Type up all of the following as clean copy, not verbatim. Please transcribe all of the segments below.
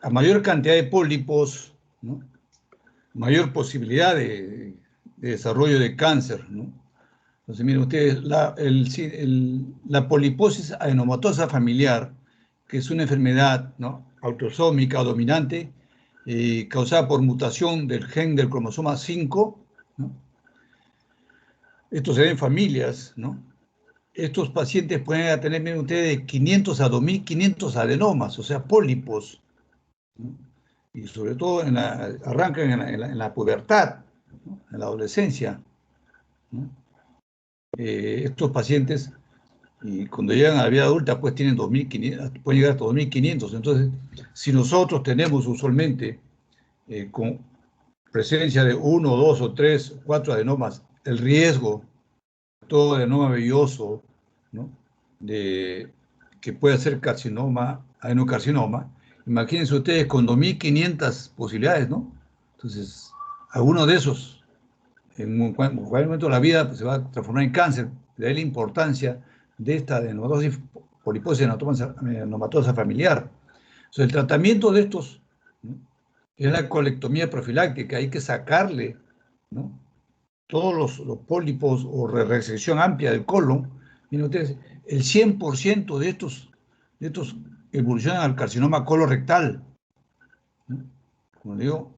a mayor cantidad de pólipos, ¿no?, mayor posibilidad de desarrollo de cáncer, ¿no? Entonces, miren ustedes, la poliposis adenomatosa familiar, que es una enfermedad, ¿no?, autosómica o dominante, causada por mutación del gen del cromosoma 5, ¿no? Esto se ve en familias, ¿no? Estos pacientes pueden tener, miren ustedes, de 500 a 2500 adenomas, o sea, pólipos, ¿no? Y sobre todo arrancan en la pubertad, ¿no?, en la adolescencia, ¿no? Estos pacientes, y cuando llegan a la vida adulta, pues tienen 2500, pueden llegar hasta 2500. Entonces, si nosotros tenemos usualmente con presencia de 1, 2 o 3, 4 adenomas, el riesgo, todo adenoma velloso, ¿no?, que puede ser carcinoma, adenocarcinoma, imagínense ustedes con 2500 posibilidades, ¿no? Entonces, alguno de esos, en cualquier momento de la vida, pues, se va a transformar en cáncer. De ahí la importancia de esta adenomatosis, poliposis adenomatosa familiar. Entonces, el tratamiento de estos, ¿no?, es la colectomía profiláctica. Hay que sacarle, ¿no?, todos los pólipos o resección amplia del colon. Miren ustedes, el 100% de estos evolucionan al carcinoma colorectal, ¿no? Como digo,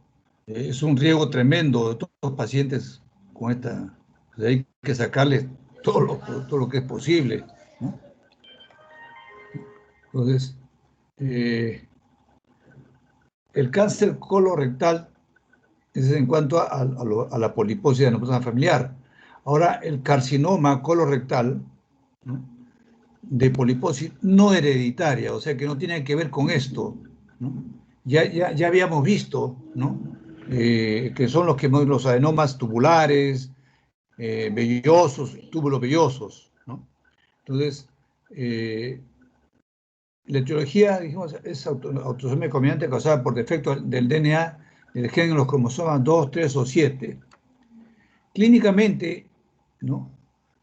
es un riesgo tremendo de todos los pacientes con esta. Pues hay que sacarles todo lo que es posible, ¿no? Entonces, el cáncer colorectal es en cuanto a la poliposis adenomatosa familiar. Ahora, el carcinoma colorectal, ¿no?, de poliposis no hereditaria, o sea que no tiene que ver con esto, ¿no? Ya habíamos visto, ¿no?, que son los adenomas tubulares, vellosos, túbulos vellosos, ¿no? Entonces, la etiología, dijimos, es autosomía combinante causada por defecto del DNA del gen en los cromosomas 2, 3 o 7. Clínicamente, ¿no?,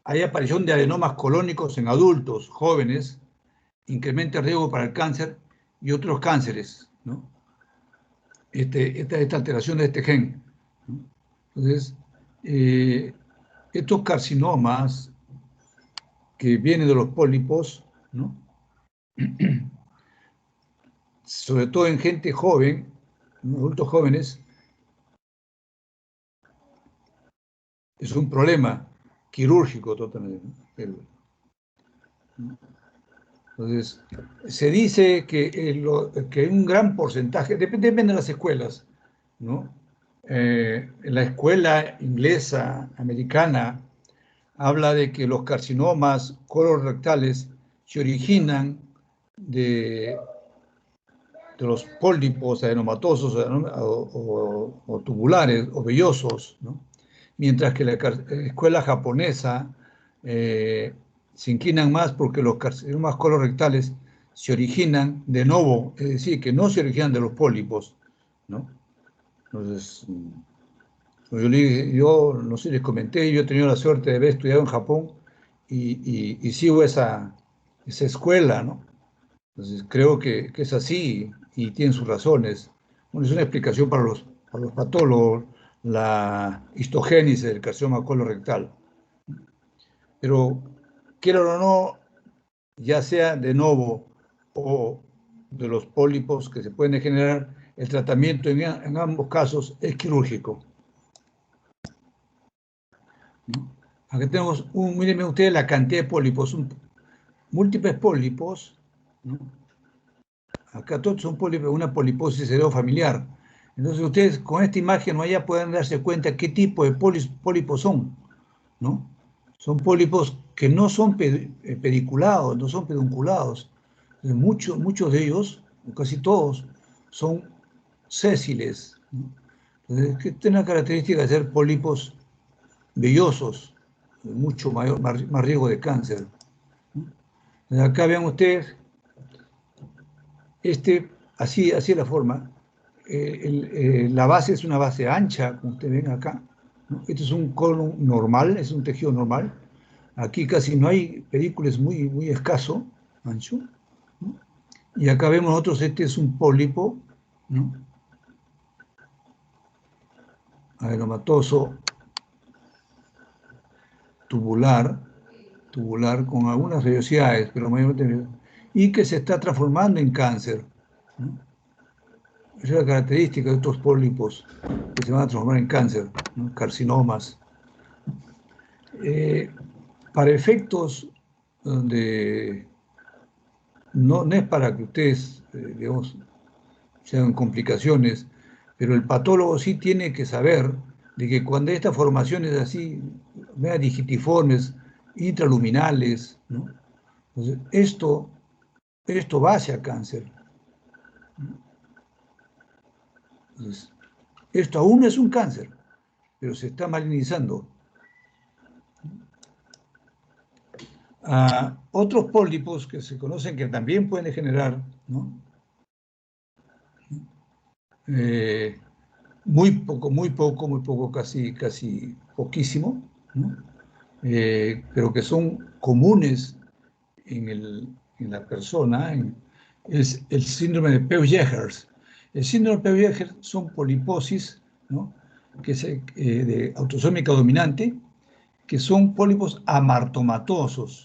hay aparición de adenomas colónicos en adultos jóvenes, incrementa el riesgo para el cáncer y otros cánceres, ¿no?, esta alteración de este gen, ¿no? Entonces, estos carcinomas que vienen de los pólipos, ¿no?, sobre todo en gente joven, en adultos jóvenes, es un problema quirúrgico totalmente, ¿no? Entonces, se dice que un gran porcentaje, depende de las escuelas, ¿no? La escuela inglesa, americana, habla de que los carcinomas colorectales se originan de los pólipos adenomatosos o tubulares o vellosos, ¿no? Mientras que la escuela japonesa se inclinan más porque los carcinomas colorectales se originan de novo, es decir, que no se originan de los pólipos, ¿no? Entonces, yo no sé, les comenté, yo he tenido la suerte de haber estudiado en Japón y sigo esa escuela, ¿no? Entonces, creo que es así y tienen sus razones. Bueno, es una explicación para los patólogos, la histogénesis del carcinoma colorectal. Pero, quiero o no, ya sea de novo o de los pólipos que se pueden generar, el tratamiento en ambos casos es quirúrgico, ¿no? Aquí tenemos, mírenme ustedes la cantidad de pólipos, múltiples pólipos, ¿no? Acá todos son pólipos, una poliposis heredofamiliar. Entonces ustedes con esta imagen ya pueden darse cuenta qué tipo de pólipos son, ¿no? Son pólipos que no son pediculados, no son pedunculados. Muchos de ellos, casi todos, son sésiles, ¿no? Entonces, que tienen la característica de ser pólipos vellosos, mucho más riesgo de cáncer, ¿no? Acá vean ustedes, así es la forma. La base es una base ancha, como ustedes ven acá, ¿no? Este es un colon normal, es un tejido normal. Aquí casi no hay pedículo, es muy escaso, ancho, ¿no? Y acá vemos nosotros, este es un pólipo, ¿no? Adenomatoso tubular con algunas vellosidades, pero mayormente, y que se está transformando en cáncer, ¿no? Esa es la característica de estos pólipos que se van a transformar en cáncer, ¿no? Carcinomas. Para efectos donde no es para que ustedes, digamos, sean complicaciones, pero el patólogo sí tiene que saber de que cuando hay estas formaciones así, veas digitiformes, intraluminales, ¿no? Entonces, esto va hacia cáncer. Entonces, esto aún no es un cáncer, pero se está malignizando. Otros pólipos que se conocen que también pueden generar, ¿no? Muy poco, casi poquísimo, ¿no? Pero que son comunes en la persona, es el síndrome de Peutz-Jeghers. El síndrome de Peutz-Jeghers son poliposis, ¿no? De autosómica dominante, que son pólipos amartomatosos,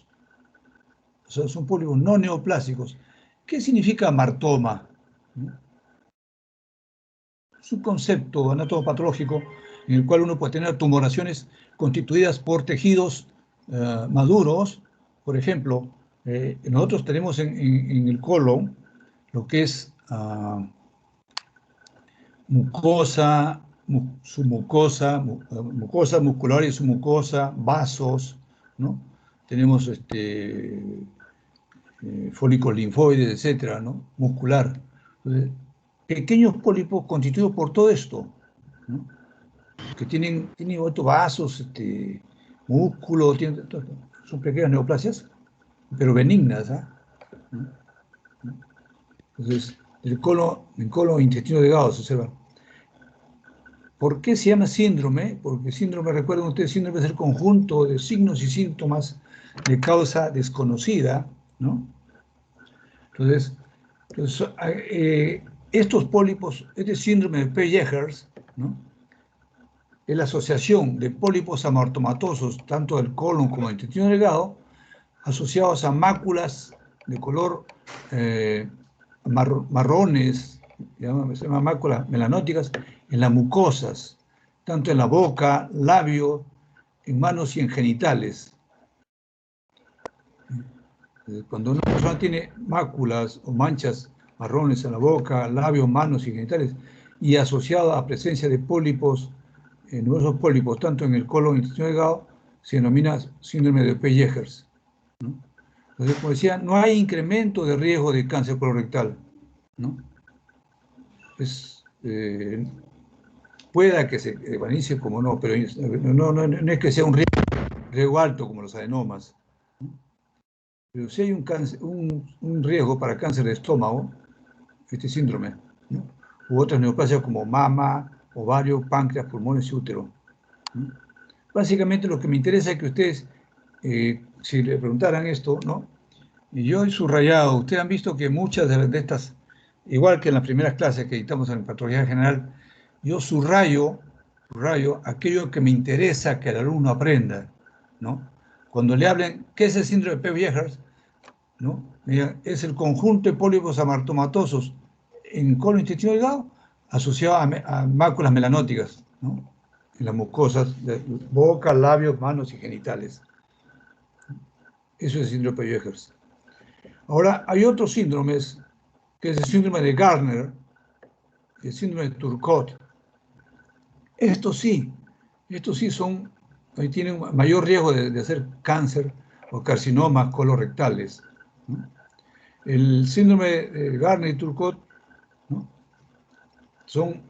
o sea, son pólipos no neoplásicos. ¿Qué significa amartoma? Es un concepto anatomopatológico en el cual uno puede tener tumoraciones constituidas por tejidos maduros. Por ejemplo, nosotros tenemos en el colon lo que es mucosa, su mucosa muscular y su mucosa, vasos, ¿no? Tenemos folículos linfoides, etcétera, ¿no? Muscular. Entonces, pequeños pólipos constituidos por todo esto, ¿no? Que tienen otros vasos, músculo, son pequeñas neoplasias, pero benignas, ¿ah? Entonces, el colon intestino delgado se observa. ¿Por qué se llama síndrome? Porque síndrome, recuerden ustedes, síndrome es el conjunto de signos y síntomas de causa desconocida, ¿no? Entonces estos pólipos, este síndrome de Peutz-Jeghers, ¿no? Es la asociación de pólipos amartomatosos, tanto del colon como del intestino delgado, asociados a máculas de color marrones, se llaman máculas melanóticas, en las mucosas, tanto en la boca, labio, en manos y en genitales. Cuando una persona tiene máculas o manchas marrones en la boca, labios, manos y genitales, y asociado a presencia de pólipos, numerosos pólipos, tanto en el colon y el intestino delgado, se denomina síndrome de Peutz-Jeghers, ¿no? Entonces, como decía, no hay incremento de riesgo de cáncer colorectal, ¿no? Pueda que se evanice como no, pero no es que sea un riesgo alto como los adenomas, ¿no? Pero sí hay un riesgo para cáncer de estómago, este síndrome, ¿no? U otras neoplasias como mama, ovario, páncreas, pulmones y útero, ¿no? Básicamente lo que me interesa es que ustedes, si le preguntaran esto, ¿no? Y yo he subrayado, ustedes han visto que muchas de estas, igual que en las primeras clases que dictamos en patología general, yo subrayo aquello que me interesa que el alumno aprenda, ¿no? Cuando le hablen, ¿qué es el síndrome de Peutz-Jeghers? ¿No? Es el conjunto de pólipos amartomatosos en colon intestino delgado asociado a máculas melanóticas, ¿no? En las mucosas de boca, labios, manos y genitales. Eso es el síndrome de Peutz-Jeghers. Ahora, hay otros síndromes, que es el síndrome de Gardner, el síndrome de Turcot. Estos sí tienen mayor riesgo de hacer cáncer o carcinomas colorectales, ¿no? El síndrome de Gardner y Turcot, ¿no? Son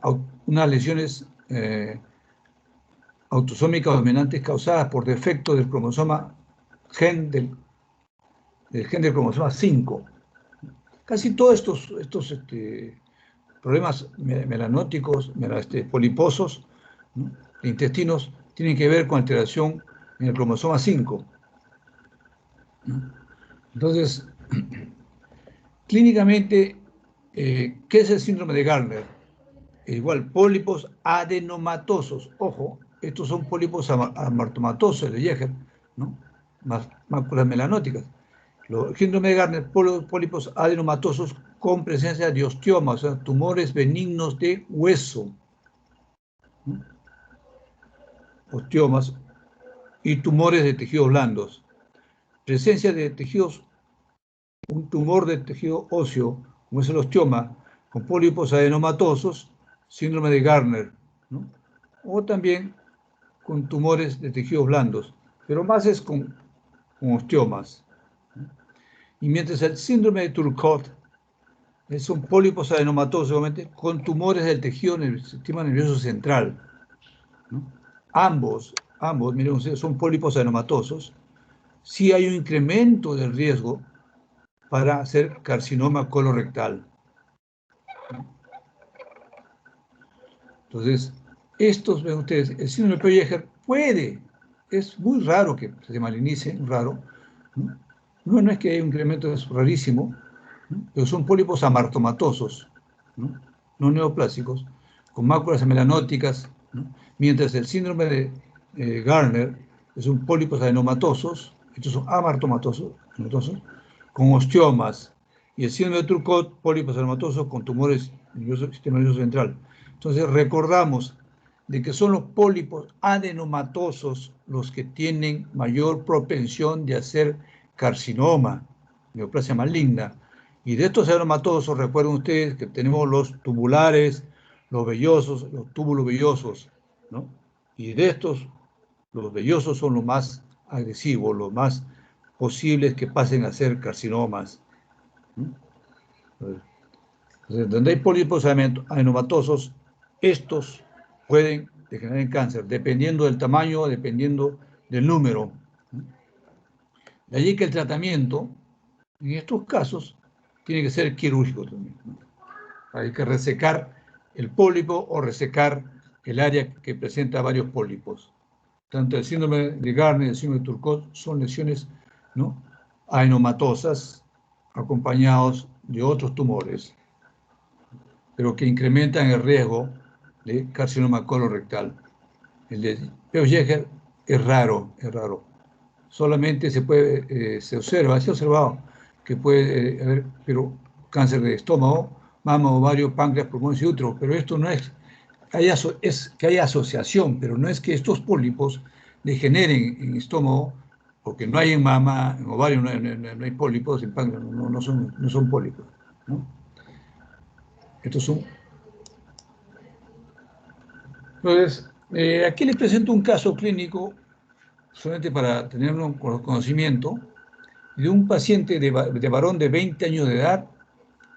unas lesiones autosómicas dominantes causadas por defecto del del gen del cromosoma 5. Casi todos estos problemas melanóticos, poliposos, ¿no? Intestinos, tienen que ver con alteración en el cromosoma 5, ¿no? Entonces, Clínicamente, ¿qué es el síndrome de Gardner? Igual, pólipos adenomatosos. Ojo, estos son pólipos amartomatosos de Jeger, ¿no? Máculas melanóticas. El síndrome de Gardner, pólipos adenomatosos con presencia de osteomas, o sea, tumores benignos de hueso, ¿no? Osteomas y tumores de tejidos blandos. Presencia de tejidos, un tumor de tejido óseo, como es el osteoma, con pólipos adenomatosos, síndrome de Gardner, ¿no? O también con tumores de tejidos blandos, pero más es con osteomas. Y mientras el síndrome de Turcotte son pólipos adenomatosos, obviamente, con tumores del tejido del sistema nervioso central, ¿no? Ambos, miren ustedes, son pólipos adenomatosos. Sí hay un incremento del riesgo para hacer carcinoma colorectal. Entonces, estos, ven ustedes, el síndrome de Peugeot puede, es muy raro que se malinice, raro, ¿no? No es que haya un incremento, es rarísimo, ¿no? Pero son pólipos amartomatosos, ¿no? No neoplásicos, con máculas melanóticas, ¿no? Mientras el síndrome de Gardner son pólipos adenomatosos, estos son amartomatosos, con osteomas, y el síndrome de Turcotte, pólipos adenomatosos con tumores del sistema nervioso central. Entonces recordamos de que son los pólipos adenomatosos los que tienen mayor propensión de hacer carcinoma, neoplasia maligna. Y de estos adenomatosos, recuerden ustedes que tenemos los tubulares, los vellosos, los túbulos vellosos, ¿no? Y de estos, los vellosos son los más agresivos, los más posibles que pasen a ser carcinomas, ¿no? Entonces, donde hay pólipos adenomatosos, estos pueden degenerar en cáncer, dependiendo del tamaño, dependiendo del número. De allí que el tratamiento, en estos casos, tiene que ser quirúrgico también, ¿no? Hay que resecar el pólipo o resecar el área que presenta varios pólipos. Tanto el síndrome de Gardner y el síndrome de Turcotte son lesiones, ¿no?, adenomatosas acompañados de otros tumores, pero que incrementan el riesgo de carcinoma colorectal. El de Peugeot es raro, es raro. Solamente se puede, se observa, se ha observado que puede haber, pero cáncer de estómago, mama, ovario, páncreas, pulmones y útero, pero esto no es, es que hay asociación, pero no es que estos pólipos degeneren en estómago, porque no hay en mama, en ovario no hay pólipos, en páncreas no son pólipos, ¿no? Estos son. Entonces, aquí les presento un caso clínico, solamente para tener un conocimiento, de un paciente de varón de 20 años de edad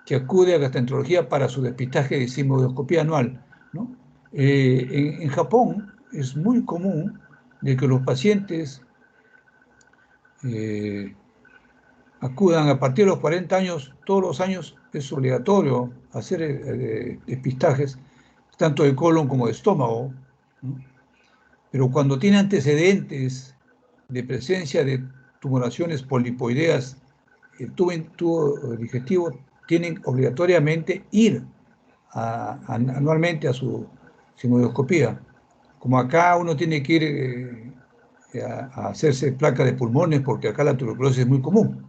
que acude a gastroenterología para su depistaje de sigmoidoscopía anual, ¿no? En Japón es muy común de que los pacientes acudan a partir de los 40 años, todos los años es obligatorio hacer depistajes, tanto de colon como de estómago, ¿no? Pero cuando tiene antecedentes de presencia de tumoraciones polipoideas, el tubo digestivo, tienen obligatoriamente ir anualmente a su sigmoidoscopía. Como acá uno tiene que ir a hacerse placa de pulmones, porque acá la tuberculosis es muy común,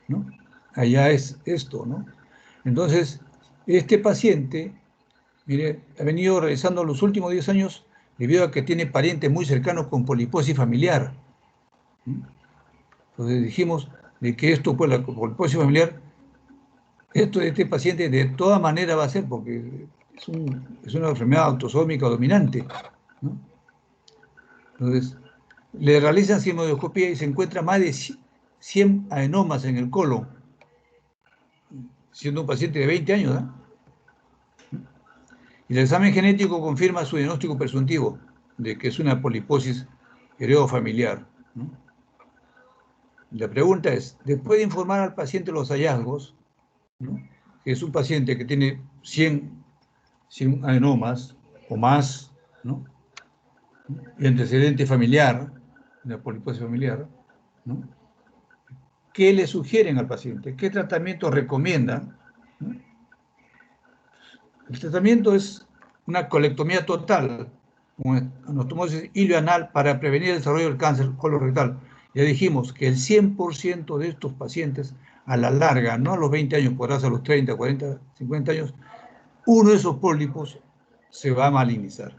¿no? Allá es esto, ¿no? Entonces, este paciente, mire, ha venido realizando los últimos 10 años debido a que tiene parientes muy cercanos con poliposis familiar, ¿no? Entonces dijimos de que esto, pues la poliposis familiar, esto de este paciente de toda manera va a ser, porque es una enfermedad autosómica dominante, ¿no? Entonces, le realizan sigmoidoscopía y se encuentra más de 100 adenomas en el colon, siendo un paciente de 20 años, ¿eh? Y el examen genético confirma su diagnóstico presuntivo de que es una poliposis heredofamiliar, ¿no? La pregunta es, después de informar al paciente los hallazgos, ¿no?, que es un paciente que tiene 100 adenomas o más, ¿no?, y antecedente familiar, una poliposis familiar, ¿no?, ¿qué le sugieren al paciente? ¿Qué tratamiento recomiendan? ¿No? El tratamiento es una colectomía total, con anastomosis ilioanal para prevenir el desarrollo del cáncer colorectal. Ya dijimos que el 100% de estos pacientes, a la larga, no a los 20 años, podrás a los 30, 40, 50 años, uno de esos pólipos se va a malignizar.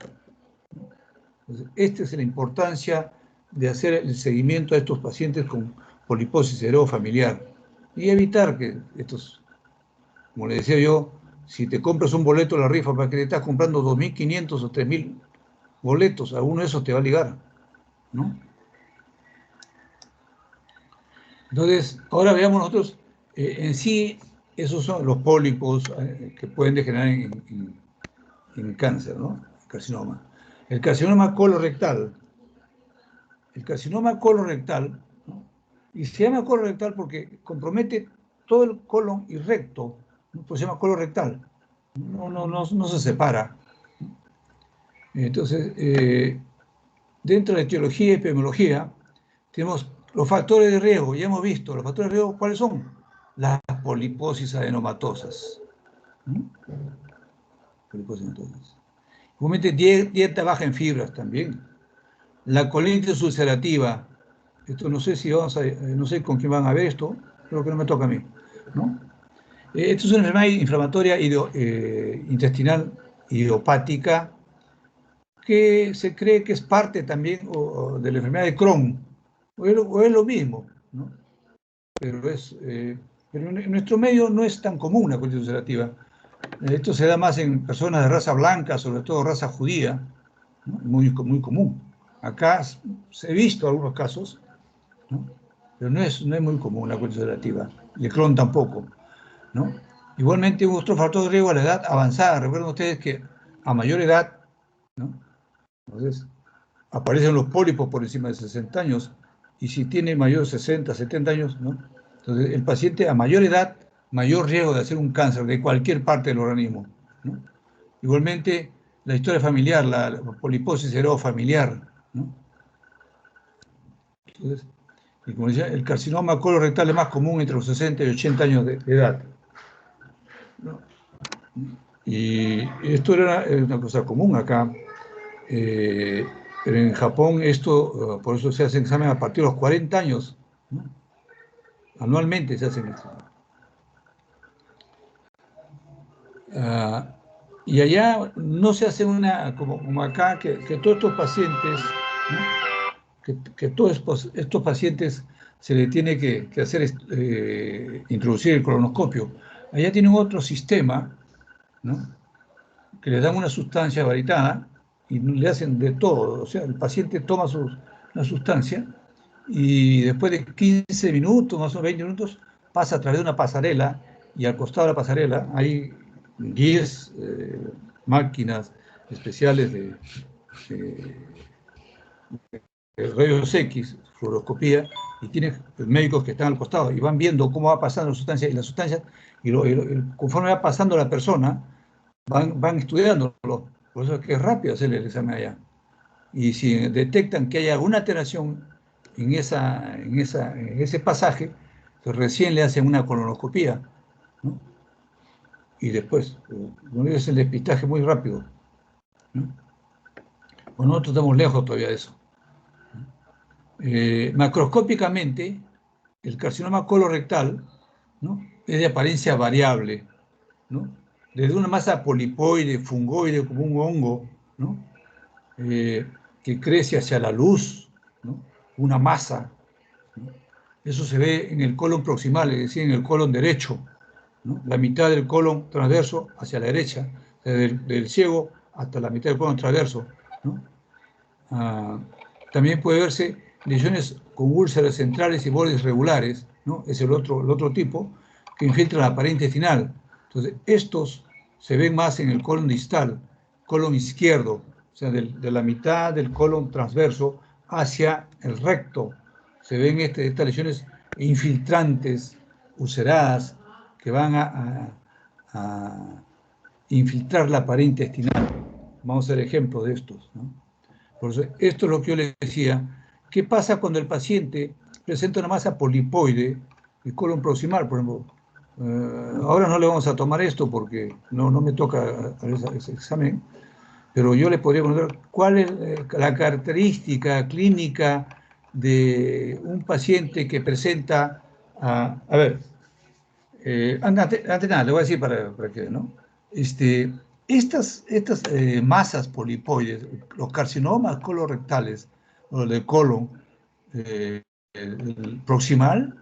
Entonces, esta es la importancia de hacer el seguimiento a estos pacientes con poliposis heredofamiliar y evitar que estos, como le decía yo, si te compras un boleto de la rifa para que te estás comprando 2.500 o 3.000 boletos, alguno de esos te va a ligar, ¿no? Entonces, ahora veamos nosotros, en sí, esos son los pólipos que pueden degenerar en cáncer, ¿no? Carcinoma. El carcinoma colorectal. El carcinoma colorectal, ¿no? Y se llama colorectal porque compromete todo el colon y recto, ¿no? Pues se llama colorectal. No se separa. Entonces, dentro de etiología y epidemiología, tenemos los factores de riesgo. Ya hemos visto, los factores de riesgo, ¿cuáles son? Las poliposis adenomatosas. ¿No? Poliposis adenomatosas. Igualmente, dieta baja en fibras también. La colitis ulcerativa. Esto no sé si vamos a, no sé con quién van a ver esto, creo que no me toca a mí, ¿no? Esto es una enfermedad inflamatoria intestinal idiopática que se cree que es parte también de la enfermedad de Crohn, o es lo mismo, ¿no? Pero en nuestro medio no es tan común la colitis ulcerativa. Esto se da más en personas de raza blanca, sobre todo raza judía, ¿no? Muy común. Acá se he visto algunos casos, ¿no? Pero no es muy común la colitis ulcerativa, y el Crohn tampoco, ¿no? Igualmente, otro factor de riesgo a la edad avanzada. Recuerden ustedes que a mayor edad, ¿no? Entonces, aparecen los pólipos por encima de 60 años, y si tiene mayor de 60, 70 años, ¿no? Entonces, el paciente a mayor edad, mayor riesgo de hacer un cáncer de cualquier parte del organismo, ¿no? Igualmente, la historia familiar, la poliposis heredofamiliar, ¿no? Entonces, y como decía, el carcinoma colorectal es más común entre los 60 y 80 años de edad, ¿no? Y esto era una cosa común acá, pero en Japón esto, por eso se hacen exámenes a partir de los 40 años, ¿no? Anualmente se hacen exámenes. Y allá no se hace una, como acá, que todos estos pacientes, ¿no? que todos estos pacientes se les tiene que hacer introducir el colonoscopio. Allá tienen otro sistema, ¿no? Que le dan una sustancia varitada y le hacen de todo. O sea, el paciente toma una sustancia y después de 15 minutos, más o menos 20 minutos, pasa a través de una pasarela y al costado de la pasarela hay 10 máquinas especiales de rayos X, fluoroscopía, y tiene médicos que están al costado y van viendo cómo va pasando la sustancia conforme va pasando la persona, van estudiándolo. Por eso es que es rápido hacer el examen allá. Y si detectan que hay alguna alteración en ese pasaje, pues recién le hacen una colonoscopía, ¿no? Y después, es el despistaje muy rápido, ¿no? Pues nosotros estamos lejos todavía de eso. Macroscópicamente, el carcinoma colorectal, ¿no? Es de apariencia variable, ¿no? Desde una masa polipoide, fungoide, como un hongo, ¿no? Que crece hacia la luz, ¿no? Una masa, ¿no? Eso se ve en el colon proximal, es decir, en el colon derecho, ¿no? La mitad del colon transverso hacia la derecha, del ciego hasta la mitad del colon transverso, ¿no? También puede verse lesiones con úlceras centrales y bordes regulares, ¿no? Es el otro tipo, que infiltran la pared intestinal. Entonces, estos se ven más en el colon distal, colon izquierdo, o sea, de la mitad del colon transverso hacia el recto. Se ven estas lesiones infiltrantes, ulceradas, que van a infiltrar la pared intestinal. Vamos a hacer ejemplos de estos, ¿no? Por eso, esto es lo que yo les decía. ¿Qué pasa cuando el paciente presenta una masa polipoide el colon proximal, por ejemplo. Ahora no le vamos a tomar esto porque no me toca ese examen, pero yo le podría preguntar cuál es la característica clínica de un paciente que presenta, a ver, antes nada, le voy a decir para que, ¿no? Estas masas polipoides, los carcinomas colorectales, o de colon el proximal,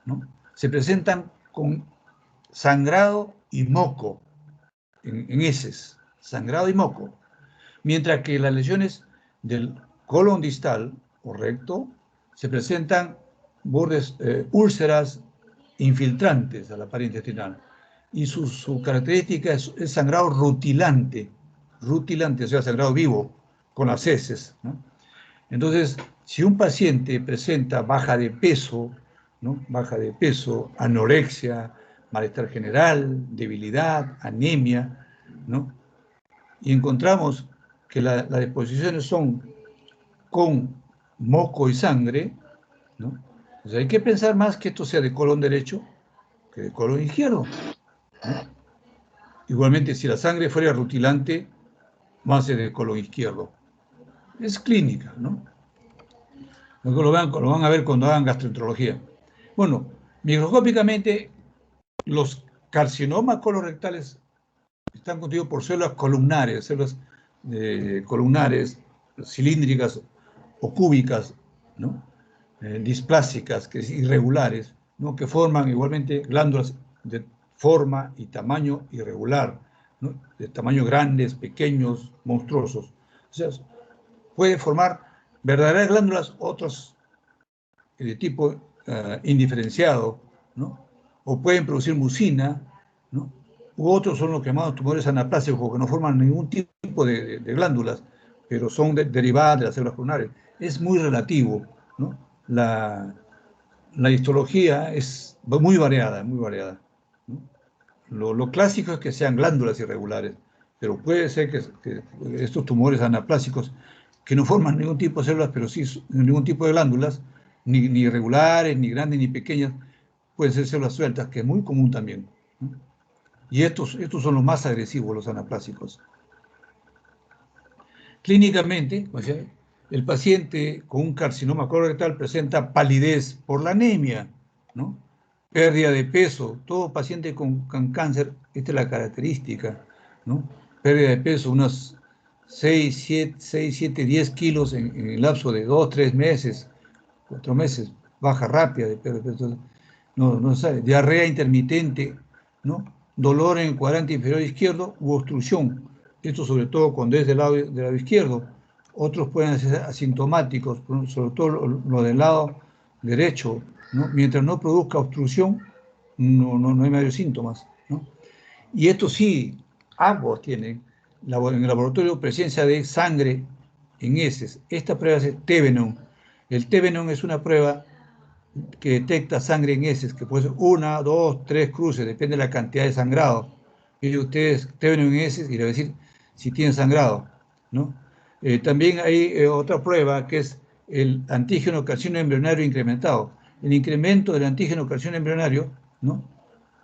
¿no? Se presentan con sangrado y moco en heces, sangrado y moco, mientras que las lesiones del colon distal o recto se presentan bordes, úlceras infiltrantes a la pared intestinal. Y su característica es sangrado rutilante, o sea, sangrado vivo, con las heces, ¿no? Entonces, si un paciente presenta baja de peso, ¿no? Baja de peso, anorexia, malestar general, debilidad, anemia, ¿no? Y encontramos que las disposiciones son con moco y sangre, ¿no? Entonces hay que pensar más que esto sea de colon derecho que de colon izquierdo, ¿no? Igualmente, si la sangre fuera rutilante, más es de colon izquierdo. Es clínica, ¿no? Lo van a ver cuando hagan gastroenterología. Bueno, microscópicamente, los carcinomas colorectales están constituidos por células columnares, columnares, cilíndricas o cúbicas, ¿no? Displásicas, que es irregulares, ¿no? Que forman igualmente glándulas de forma y tamaño irregular, ¿no? De tamaño grandes, pequeños, monstruosos. O sea, puede formar verdaderas glándulas, otras de tipo indiferenciado, ¿no? O pueden producir mucina, ¿no? U otros son los llamados tumores anaplásicos, que no forman ningún tipo de glándulas, pero son derivadas de las células coronares. Es muy relativo, ¿no? La histología es muy variada, muy variada, ¿no? Lo clásico es que sean glándulas irregulares, pero puede ser que estos tumores anaplásicos, que no forman ningún tipo de células, pero sí ningún tipo de glándulas, ni irregulares, ni grandes, ni pequeñas, pueden ser células sueltas, que es muy común también, ¿no? Y estos son los más agresivos, los anaplásicos. Clínicamente, o sea, el paciente con un carcinoma colorectal presenta palidez por la anemia, ¿no? Pérdida de peso. Todo paciente con cáncer, esta es la característica, ¿no? Pérdida de peso, unos 6, 7, 10 kilos en el lapso de 2, 3 meses, 4 meses, baja rápida de peso. No sabe. Diarrea intermitente, ¿no? Dolor en el cuadrante inferior izquierdo u obstrucción. Esto sobre todo cuando es del lado izquierdo. Otros pueden ser asintomáticos, sobre todo lo del lado derecho, ¿no? Mientras no produzca obstrucción, no hay mayores síntomas, ¿no? Y esto sí, ambos tienen en el laboratorio presencia de sangre en heces. Esta prueba es Tevenon. El Tevenon es una prueba que detecta sangre en heces, que puede ser 1, 2, 3 cruces, depende de la cantidad de sangrado. Y ustedes Tevenon en heces y le va a decir si tienen sangrado, ¿no? También hay otra prueba que es el antígeno carcinoma embrionario incrementado. El incremento del antígeno carcinoma embrionario, ¿no?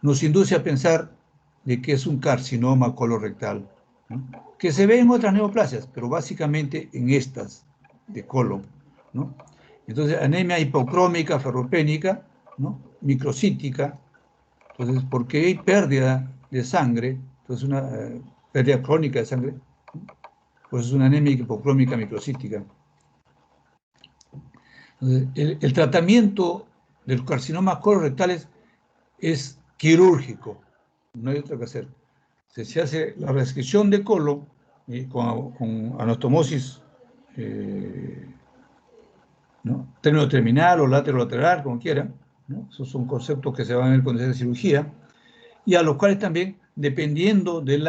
Nos induce a pensar de que es un carcinoma colorectal, ¿no? Que se ve en otras neoplasias, pero básicamente en estas de colon, ¿no? Entonces, anemia hipocrómica, ferropénica, ¿no? Microcítica. Entonces, porque hay pérdida de sangre, entonces una pérdida crónica de sangre, pues es una anemia hipocrómica microcítica. Entonces, el tratamiento de los carcinomas colorectales es quirúrgico, no hay otra que hacer. Se hace la resección de colon con anastomosis, ¿no? Término terminal o lateral, como quieran, ¿no? Esos son conceptos que se van a ver cuando se hace cirugía, y a los cuales también, dependiendo del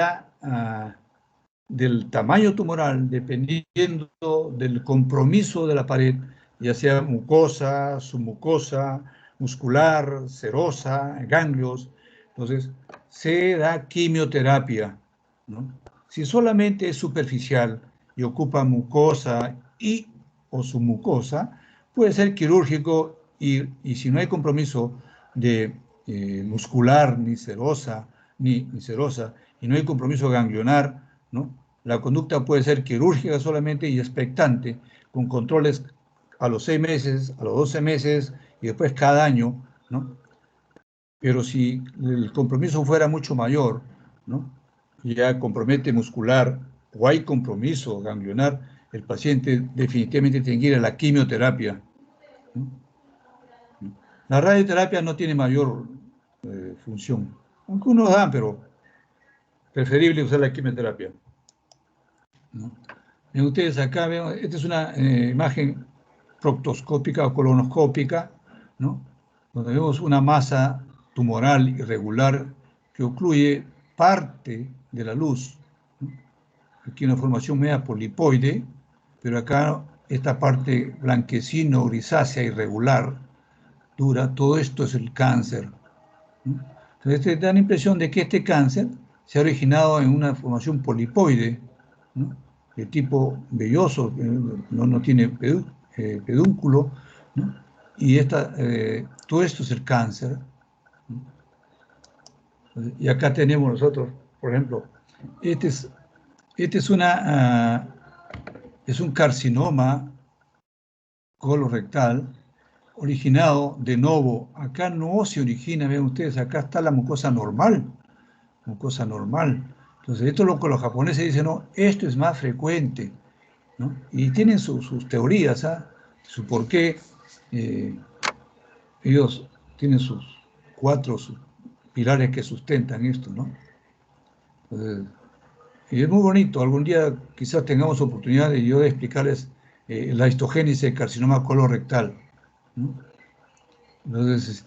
tamaño tumoral, dependiendo del compromiso de la pared, ya sea mucosa, submucosa, muscular, serosa, ganglios, entonces se da quimioterapia, ¿no? Si solamente es superficial y ocupa mucosa o submucosa, puede ser quirúrgico y si no hay compromiso de muscular, ni serosa, ni serosa, y no hay compromiso ganglionar, ¿no? La conducta puede ser quirúrgica solamente y expectante, con controles a los 6 meses, a los 12 meses y después cada año, ¿no? Pero si el compromiso fuera mucho mayor, ¿no? Ya compromete muscular o hay compromiso ganglionar, el paciente definitivamente tiene que ir a la quimioterapia, ¿no? La radioterapia no tiene mayor función, aunque unos dan, pero preferible usar la quimioterapia, ¿no? Ven ustedes acá, ven, esta es una imagen proctoscópica o colonoscópica, ¿no? Donde vemos una masa tumoral irregular que ocluye parte de la luz, ¿no? Aquí una formación media polipoide, pero acá esta parte blanquecino, grisácea, irregular, dura, todo esto es el cáncer, ¿no? Entonces te da la impresión de que este cáncer se ha originado en una formación polipoide, ¿no? De tipo velloso, no tiene pedúnculo, ¿no? Y todo esto es el cáncer, ¿no? Y acá tenemos nosotros, por ejemplo, este es, este es un carcinoma colorectal originado de novo. Acá no se origina, vean ustedes, acá está la mucosa normal, mucosa normal. Entonces, esto es lo que los japoneses dicen, no, esto es más frecuente, ¿no? Y tienen sus teorías, ¿ah? Su por qué. Ellos tienen sus 4 pilares que sustentan esto, ¿no? Entonces, y es muy bonito. Algún día quizás tengamos oportunidad de yo de explicarles la histogénesis del carcinoma colorectal, ¿no? Entonces,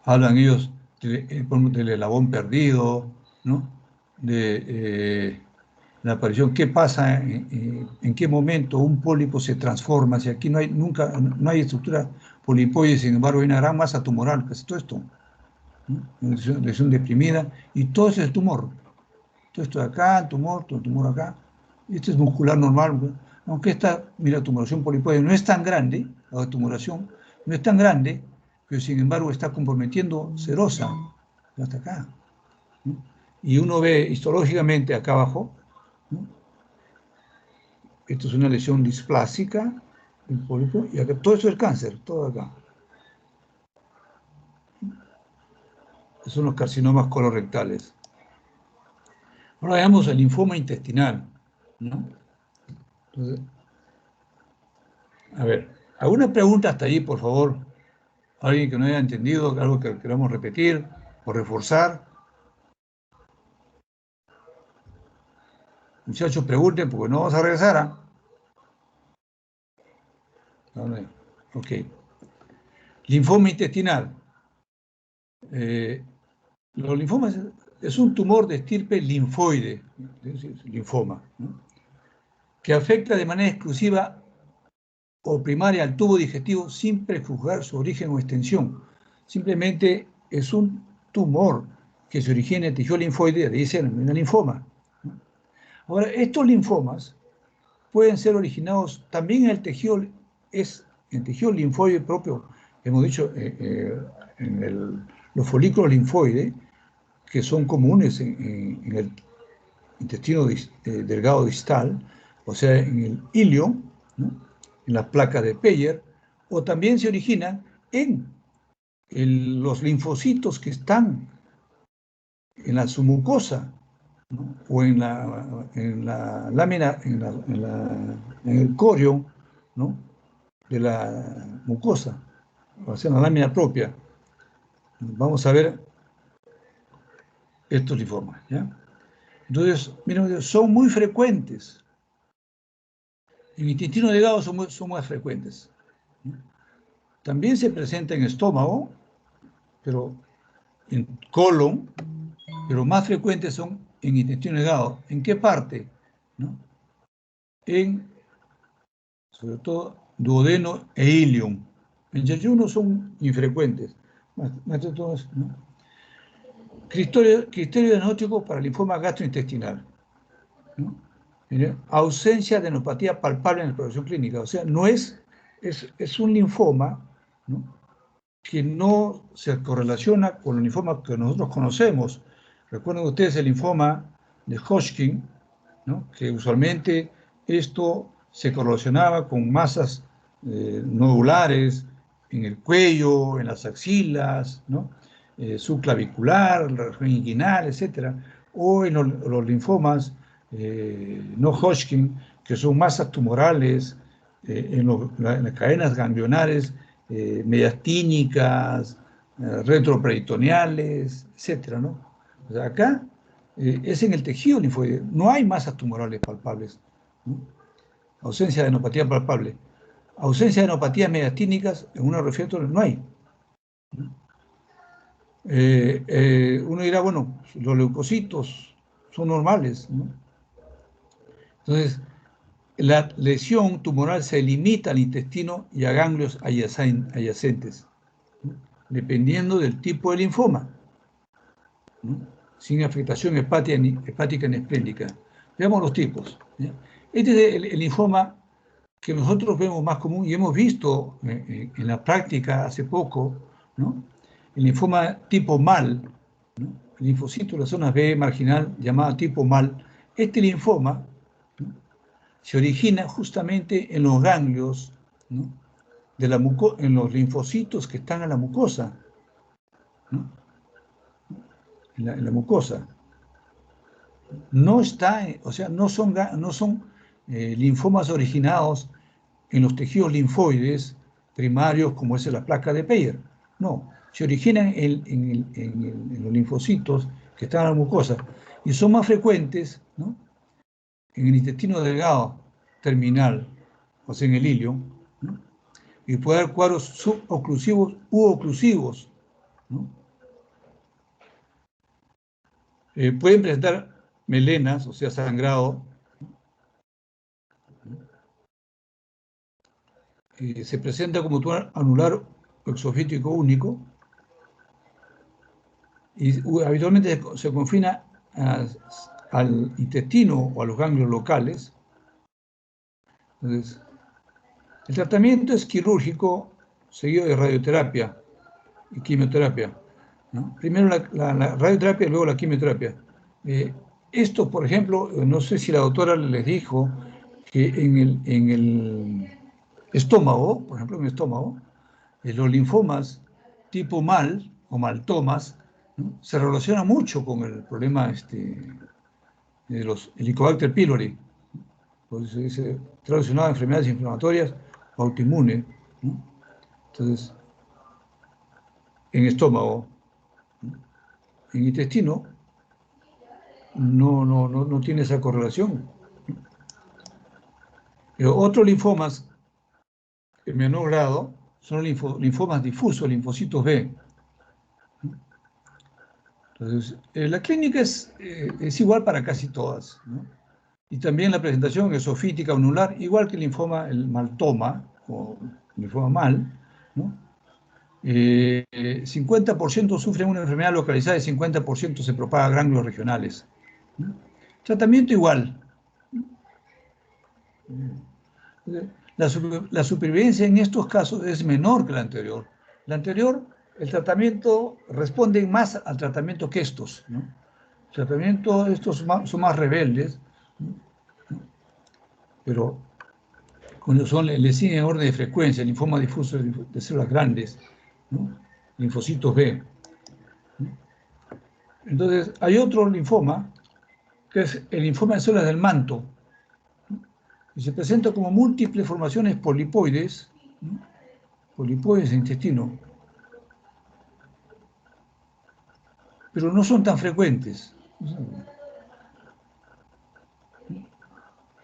hablan ellos del eslabón perdido, ¿no? De la aparición, qué pasa, en qué momento un pólipo se transforma, si aquí no hay estructura polipoide, sin embargo hay una gran masa tumoral, casi todo esto, ¿no? Una lesión deprimida, y todo eso es tumor. Todo esto de acá, tumor acá, esto es muscular normal, ¿no? Aunque esta, mira, tumoración polipoide no es tan grande, la tumoración no es tan grande, pero sin embargo está comprometiendo serosa hasta acá, ¿no? Y uno ve histológicamente acá abajo, ¿no? Esto es una lesión displásica del pólipo, y acá todo eso es cáncer, todo acá. Esos son los carcinomas colorectales. Ahora veamos el linfoma intestinal, ¿no? Entonces, a ver, ¿alguna pregunta hasta ahí, por favor? ¿Alguien que no haya entendido, algo que queramos repetir o reforzar? Muchachos, pregunten, porque no vamos a regresar, ¿ah? Ok. Linfoma intestinal. Los linfomas es un tumor de estirpe linfoide, linfoma, ¿no? Que afecta de manera exclusiva o primaria al tubo digestivo sin prejuzgar su origen o extensión. Simplemente es un tumor que se origina en el tejido linfoide, de ahí se denomina linfoma, ¿no? Ahora, estos linfomas pueden ser originados también en el tejido, linfoide propio, hemos dicho, los folículos linfoides, que son comunes en el intestino delgado distal, o sea, en el ilio, ¿no? En las placas de Peyer, o también se origina en los linfocitos que están en la submucosa, ¿no? O en la lámina, en el corio, ¿no? De la mucosa, o sea, en la lámina propia. Vamos a ver estos linfomas, ¿ya? Entonces, miren, son muy frecuentes. En intestino delgado son más frecuentes, ¿no? También se presenta en estómago, pero en colon, pero más frecuentes son en intestino delgado. ¿En qué parte? ¿No? Sobre todo, duodeno e ilium. En yeyuno son infrecuentes. Más de todos, ¿no? Criterio diagnóstico para linfoma gastrointestinal, ¿no? Ausencia de neuropatía palpable en la exploración clínica. O sea, no es un linfoma, ¿no? que no se correlaciona con el linfoma que nosotros conocemos. Recuerden ustedes el linfoma de Hodgkin, ¿no? Que usualmente esto se correlacionaba con masas nodulares en el cuello, en las axilas, ¿no? Subclavicular, la región inguinal, etc. O en los linfomas no Hodgkin, que son masas tumorales en las cadenas ganglionares mediastínicas, retroperitoneales, etc., ¿no? O sea, acá es en el tejido linfoide, no hay masas tumorales palpables, ¿no? Ausencia de adenopatía palpable. Ausencia de adenopatías mediastínicas en una reflector no hay. Uno dirá, bueno, los leucocitos son normales, ¿no? Entonces, la lesión tumoral se limita al intestino y a ganglios adyacentes, ¿no? Dependiendo del tipo de linfoma, ¿no? Sin afectación hepática ni esplénica. Veamos los tipos, ¿ya? Este es el linfoma que nosotros vemos más común y hemos visto en la práctica hace poco, ¿no? El linfoma tipo MAL, ¿no? El linfocito de la zona B marginal llamada tipo MAL. Este linfoma, ¿no?, se origina justamente en los ganglios, ¿no?, en los linfocitos que están en la mucosa, ¿no?, en la mucosa. No está, o sea, no son linfomas originados en los tejidos linfoides primarios, como es la placa de Peyer. No, se originan en los linfocitos que están en la mucosa y son más frecuentes, ¿no?, en el intestino delgado terminal, o sea, en el ilio, ¿no?, y puede haber cuadros suboclusivos u oclusivos, ¿no? Pueden presentar melenas, o sea, sangrado. Se presenta como tumor anular o exofítico único y habitualmente se confina al intestino o a los ganglios locales. Entonces, el tratamiento es quirúrgico seguido de radioterapia y quimioterapia, ¿no? Primero la radioterapia y luego la quimioterapia. Esto, por ejemplo, no sé si la doctora les dijo que en el estómago, por ejemplo, en el estómago, los linfomas tipo MAL o maltomas, ¿no?, se relacionan mucho con el problema de los Helicobacter pylori, pues se dice relacionado a enfermedades inflamatorias o autoinmunes, ¿no? Entonces, en estómago, ¿no?, en intestino, no tiene esa correlación. Pero otros linfomas en menor grado son linfomas difusos, linfocitos B. Entonces, la clínica es igual para casi todas, ¿no? Y también la presentación esofítica anular, igual que el linfoma, el maltoma, o linfoma mal, ¿no? 50% sufren una enfermedad localizada y 50% se propaga a ganglios regionales, ¿no? Tratamiento igual. La supervivencia en estos casos es menor que la anterior. La anterior, el tratamiento responde más al tratamiento que estos, ¿no? El tratamiento, estos son más rebeldes, ¿no?, pero cuando le siguen en orden de frecuencia, linfoma difuso de células grandes, ¿no?, linfocitos B, ¿no? Entonces, hay otro linfoma, que es el linfoma de células del manto, ¿no?, y se presenta como múltiples formaciones polipoides, ¿no?, polipoides en intestino, pero no son tan frecuentes.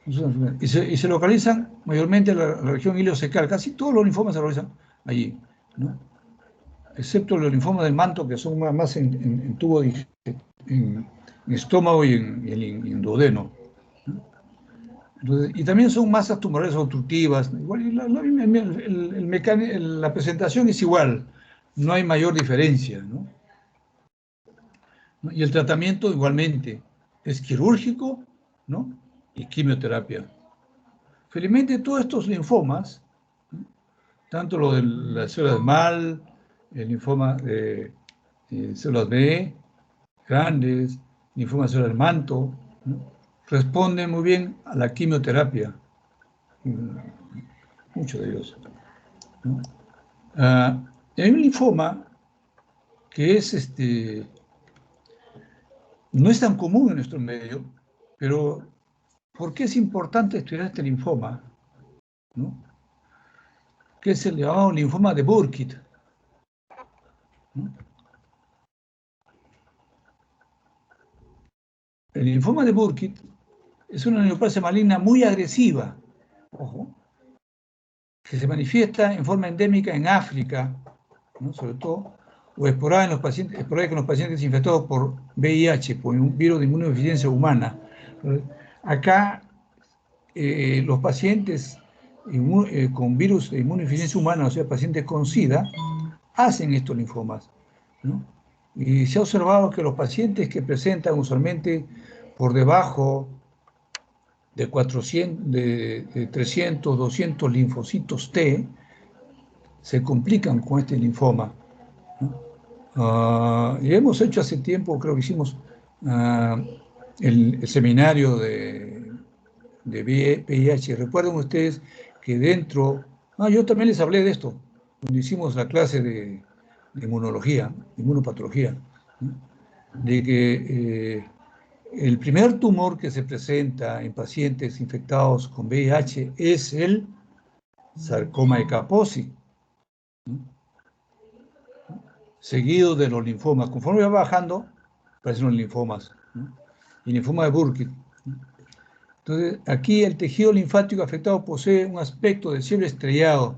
Y se localizan mayormente en la región iliocecal. Casi todos los linfomas se localizan allí, ¿no?, excepto los linfomas del manto, que son más en tubo, en estómago y en duodeno, ¿no? Entonces, y también son masas tumorales obstructivas. Igual, la presentación es igual, no hay mayor diferencia, ¿no? Y el tratamiento igualmente es quirúrgico, ¿no?, y quimioterapia. Felizmente todos estos linfomas, ¿no?, tanto lo de las células de Mal, el linfoma de células B, grandes, linfoma de células del manto, ¿no? Responden muy bien a la quimioterapia, muchos de ellos, ¿no? Hay un linfoma que es no es tan común en nuestro medio, pero ¿por qué es importante estudiar este linfoma? ¿No? Que es el llamado linfoma de Burkitt, ¿no? El linfoma de Burkitt es una neoplasia maligna muy agresiva, ojo, que se manifiesta en forma endémica en África, ¿no? Sobre todo, o esporádica en los pacientes infectados por VIH, por un virus de inmunodeficiencia humana. Acá, los pacientes con virus de inmunodeficiencia humana, o sea, pacientes con SIDA, hacen estos linfomas, ¿no? Y se ha observado que los pacientes que presentan usualmente por debajo de 300, 200 linfocitos T, se complican con este linfoma, ¿no? Y hemos hecho hace tiempo, creo que hicimos el seminario de VIH. Recuerden ustedes que dentro, yo también les hablé de esto, cuando hicimos la clase de inmunología, inmunopatología, ¿no? De que el primer tumor que se presenta en pacientes infectados con VIH es el sarcoma de Kaposi, ¿no? Seguido de los linfomas. Conforme va bajando, aparecen los linfomas, ¿no? Y linfoma de Burkitt, ¿no? Entonces, aquí el tejido linfático afectado posee un aspecto de cielo estrellado,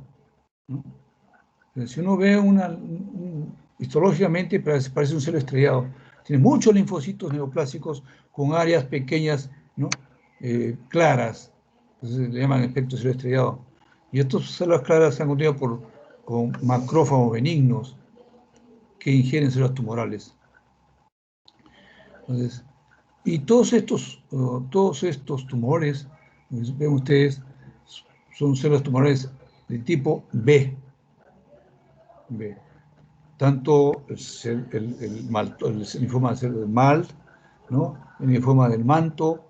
¿no? Si uno ve histológicamente, parece un cielo estrellado. Tiene muchos linfocitos neoplásicos con áreas pequeñas, ¿no? Claras. Entonces le llaman aspecto cielo estrellado. Y estas células claras están constituidas con macrófagos benignos que ingieren células tumorales. Entonces, y todos estos tumores, ven ustedes, son células tumorales de tipo B. Tanto el linfoma del MALT, ¿no? El linfoma del manto,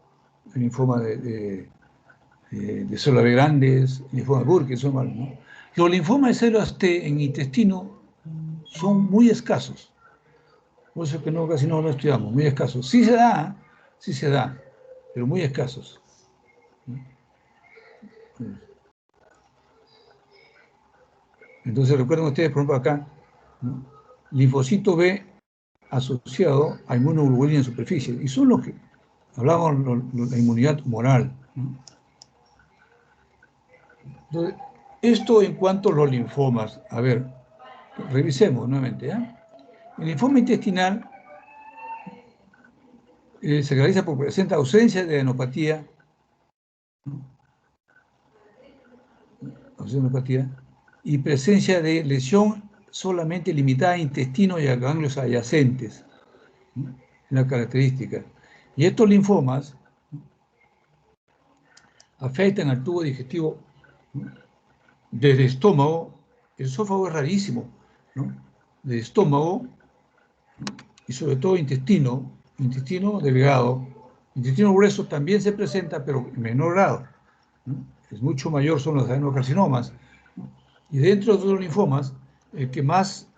el linfoma de células B grandes, el linfoma de Burkitt, ¿no? Los linfomas de células T en intestino son muy escasos. Por eso que casi no lo estudiamos, muy escasos. Sí se da, pero muy escasos. Entonces recuerden ustedes, por ejemplo, acá, ¿no? Linfocito B asociado a inmunoglobulina en superficie, y son los que hablamos de la inmunidad humoral, ¿no? Entonces, esto en cuanto a los linfomas. A ver, revisemos nuevamente, ¿eh? El linfoma intestinal se caracteriza por presentar ausencia de adenopatía, ¿no? Ausencia de adenopatía y presencia de lesión solamente limitada a intestino y a ganglios adyacentes, ¿no? Es la característica. Y estos linfomas, ¿no?, afectan al tubo digestivo, ¿no?, desde estómago. El esófago es rarísimo, ¿no?, de estómago, ¿no?, y sobre todo intestino delgado. Intestino grueso también se presenta, pero en menor grado, ¿no? Es mucho mayor, son los adenocarcinomas, ¿no? Y dentro de los linfomas, el que más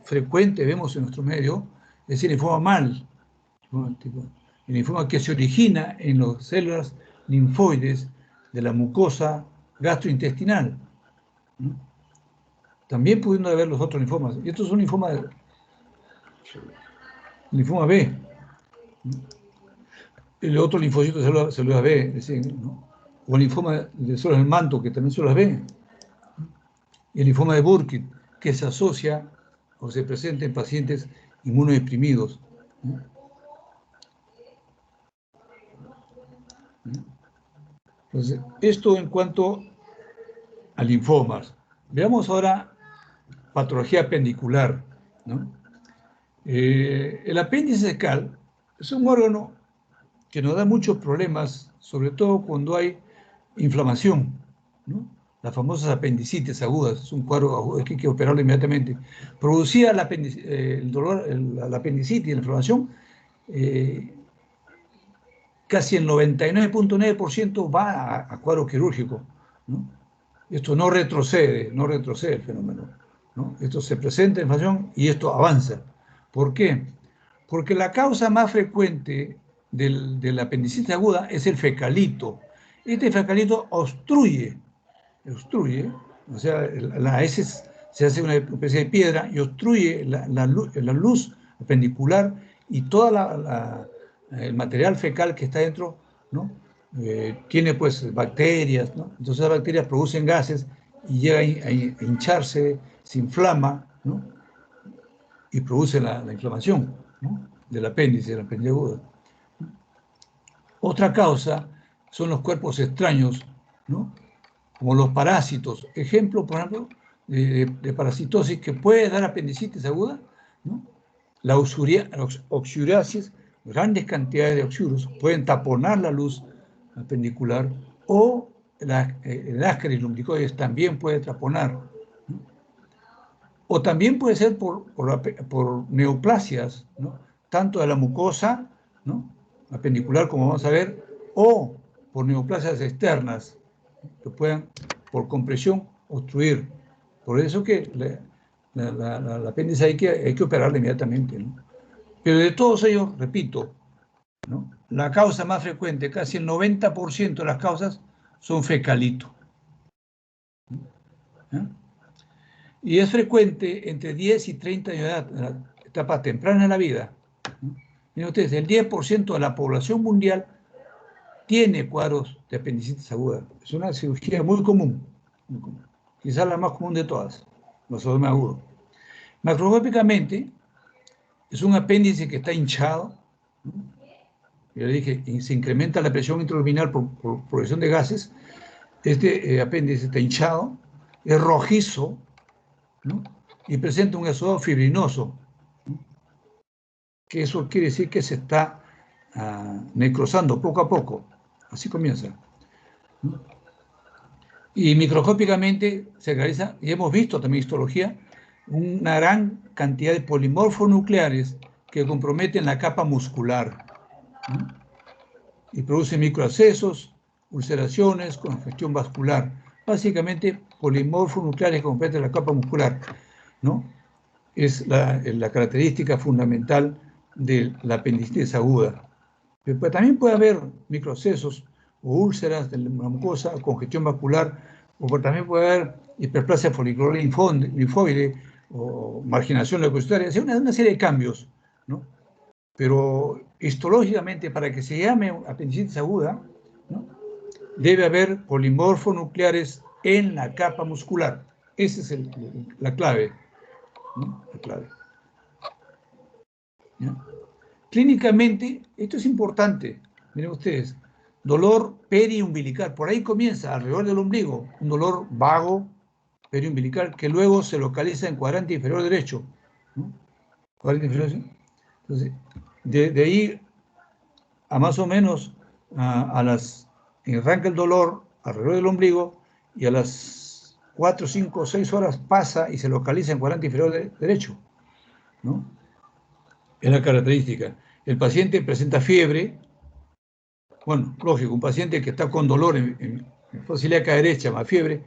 frecuente vemos en nuestro medio es el linfoma MAL, ¿no?, el linfoma que se origina en las células linfoides de la mucosa gastrointestinal, ¿no? También pudiendo haber los otros linfomas. Y estos son linfoma B, ¿no? El otro linfocito de células B, decían, ¿no? O el linfoma de células del manto, que también son las B. Y el linfoma de Burkitt, que se asocia o se presenta en pacientes inmunodeprimidos, ¿no? Entonces, esto en cuanto a linfomas. Veamos ahora patología apendicular, ¿no? El apéndice cecal es un órgano que nos da muchos problemas, sobre todo cuando hay inflamación, ¿no? las famosas apendicitis agudas, es un cuadro agudo que hay que operarlo inmediatamente. Producida el dolor, la apendicitis, la inflamación, casi el 99.9% va a cuadro quirúrgico, ¿no? Esto no retrocede el fenómeno, ¿no? Esto se presenta en inflamación y esto avanza. ¿Por qué? Porque la causa más frecuente de la apendicitis aguda es el fecalito. Este fecalito obstruye, o sea, la heces se hace una especie de piedra y obstruye la luz apendicular y todo el material fecal que está dentro, ¿no? Tiene pues bacterias, ¿no? Entonces las bacterias producen gases y llega a hincharse, se inflama, ¿no? Y produce la inflamación, ¿no? Del apéndice, del apéndice agudo. Otra causa son los cuerpos extraños, ¿no? Como los parásitos. Ejemplo, por ejemplo, de parasitosis que puede dar apendicitis aguda, ¿no? La oxuriasis, grandes cantidades de oxurus pueden taponar la luz apendicular, o el Ascaris lumbricoides también puede taponar, ¿no? O también puede ser por neoplasias, ¿no? Tanto de la mucosa, ¿no? Apendicular, como vamos a ver, o por neoplasias externas que puedan, por compresión, obstruir. Por eso que la apéndice hay que operarla inmediatamente, ¿no? Pero de todos ellos, repito, ¿no? La causa más frecuente, casi el 90% de las causas, son fecalito, ¿no? Y es frecuente entre 10 y 30 años de edad, en la etapa temprana de la vida, ¿no? Miren ustedes, el 10% de la población mundial tiene cuadros de apendicitis aguda. Es una cirugía muy común, quizás la más común de todas, los osteomas agudos. Macroscópicamente, es un apéndice que está hinchado, ¿no? Yo le dije, se incrementa la presión intraluminal por progresión de gases. Este apéndice está hinchado, es rojizo, ¿no? Y presenta un exudado fibrinoso, ¿no? Que eso quiere decir que se está necrosando poco a poco. Así comienza, ¿no? Y microscópicamente se realiza, y hemos visto también histología, una gran cantidad de polimorfonucleares que comprometen la capa muscular, ¿no? Y producen microabscesos, ulceraciones, congestión vascular. Básicamente, polimorfonucleares que comprometen la capa muscular, ¿no? Es la característica fundamental de la apendicitis aguda. Pero también puede haber microabscesos o úlceras de la mucosa, congestión vascular, o también puede haber hiperplasia folicular linfoide o marginación leucocitaria. Es una serie de cambios, ¿no? Pero histológicamente, para que se llame apendicitis aguda, ¿no? Debe haber polimorfonucleares en la capa muscular. Esa es la clave, ¿no? La clave, ¿ya? Clínicamente, esto es importante. Miren ustedes, dolor periumbilical. Por ahí comienza, alrededor del ombligo, un dolor vago periumbilical que luego se localiza en cuadrante inferior derecho, ¿no? Cuadrante inferior, ¿sí? Entonces, de ahí a más o menos arranca el dolor alrededor del ombligo y a las 4, 5, 6 horas pasa y se localiza en cuadrante inferior derecho, ¿no? Es la característica. El paciente presenta fiebre. Bueno, lógico, un paciente que está con dolor en fosa ilíaca derecha más fiebre,